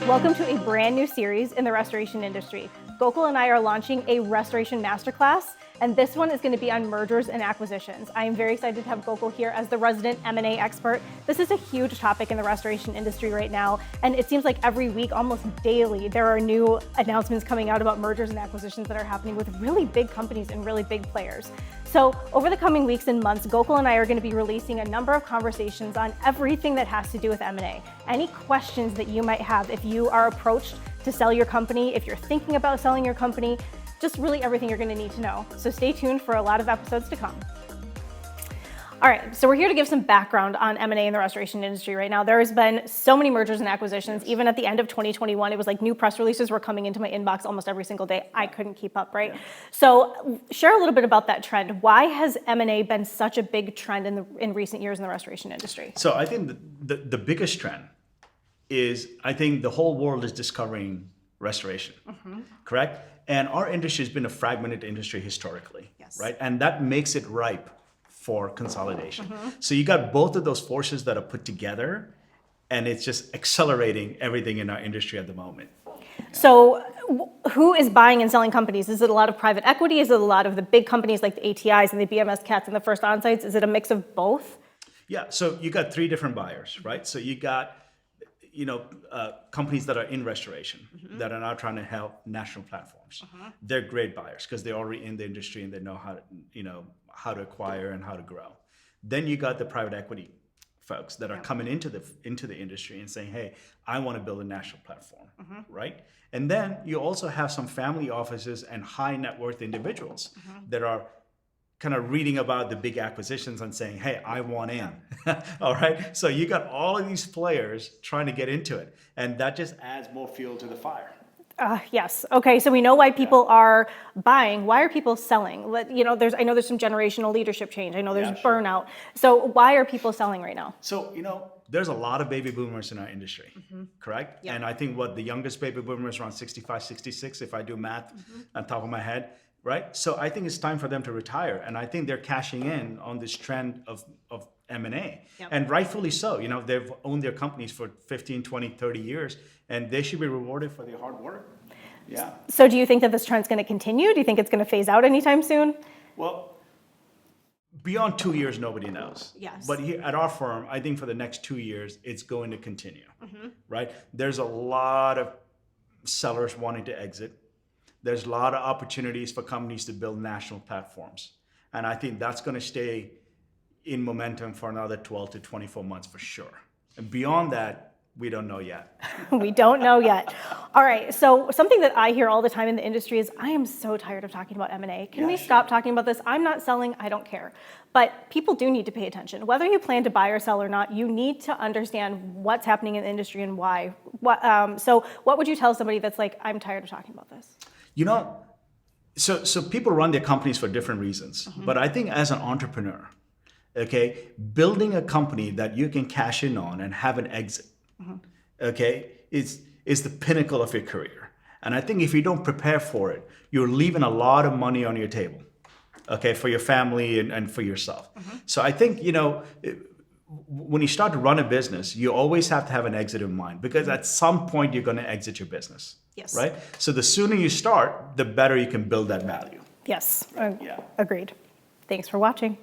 Welcome to a brand new series in the restoration industry. Gokul and I are launching a restoration masterclass, and this one is going to be on mergers and acquisitions. I am very excited to have Gokul here as the resident M&A expert. This is a huge topic in the restoration industry right now, and it seems like every week, almost daily, there are new announcements coming out about mergers and acquisitions that are happening with really big companies and really big players. So over the coming weeks and months, Gokul and I are going to be releasing a number of conversations on everything that has to do with M&A. Any questions that you might have if you are approached to sell your company, if you're thinking about selling your company, just really everything you're going to need to know. So stay tuned for a lot of episodes to come. All right, so we're here to give some background on M&A in the restoration industry right now. There has been so many mergers and acquisitions. Even at the end of 2021, it was like new press releases were coming into my inbox almost every single day. I couldn't keep up, right? Yeah. So share a little bit about that trend. Why has M&A been such a big trend in recent years in the restoration industry? So I think the biggest trend is, I think the whole world is discovering restoration, correct? And our industry has been a fragmented industry historically, right? And that makes it ripe for consolidation. So you got both of those forces that are put together, and it's just accelerating everything in our industry at the moment. Yeah. So who is buying and selling companies? Is it a lot of private equity? Is it a lot of the big companies like the ATIs and the BMS Cats and the First Onsites? Is it a mix of both? Yeah, so you got three different buyers, right? So you got companies that are in restoration that are now trying to help national platforms. They're great buyers because they're already in the industry and they know how to acquire and how to grow. Then you got the private equity folks that are coming into the industry and saying, hey, I want to build a national platform, right? And then you also have some family offices and high net worth individuals that are kind of reading about the big acquisitions and saying, hey, I want in. All right. So you got all of these players trying to get into it. And that just adds more fuel to the fire. Yes. Okay. So we know why people are buying. Why are people selling? I know there's some generational leadership change. I know there's burnout. So why are people selling right now? So, there's a lot of baby boomers in our industry, correct? Yeah. And I think the youngest baby boomer is around 65, 66, if I do math on top of my head. Right? So I think it's time for them to retire. And I think they're cashing in on this trend of M&A. Yep. And rightfully so. They've owned their companies for 15, 20, 30 years, and they should be rewarded for their hard work. Yeah. So do you think that this trend's going to continue? Do you think it's going to phase out anytime soon? Well, beyond 2 years, nobody knows. Yes. But here at our firm, I think for the next 2 years, it's going to continue. Right? There's a lot of sellers wanting to exit. There's a lot of opportunities for companies to build national platforms. And I think that's going to stay in momentum for another 12 to 24 months for sure. And beyond that, we don't know yet. We don't know yet. All right. So something that I hear all the time in the industry is, I am so tired of talking about M&A. Can we stop talking about this? I'm not selling. I don't care. But people do need to pay attention. Whether you plan to buy or sell or not, you need to understand what's happening in the industry and why. So what would you tell somebody that's like, I'm tired of talking about this? So people run their companies for different reasons. But I think as an entrepreneur, okay, building a company that you can cash in on and have an exit, okay, is the pinnacle of your career. And I think if you don't prepare for it, you're leaving a lot of money on your table, okay, for your family and for yourself. So I think, when you start to run a business, you always have to have an exit in mind, because at some point you're going to exit your business. Yes. Right? So the sooner you start, the better you can build that value. Yes. Agreed. Thanks for watching.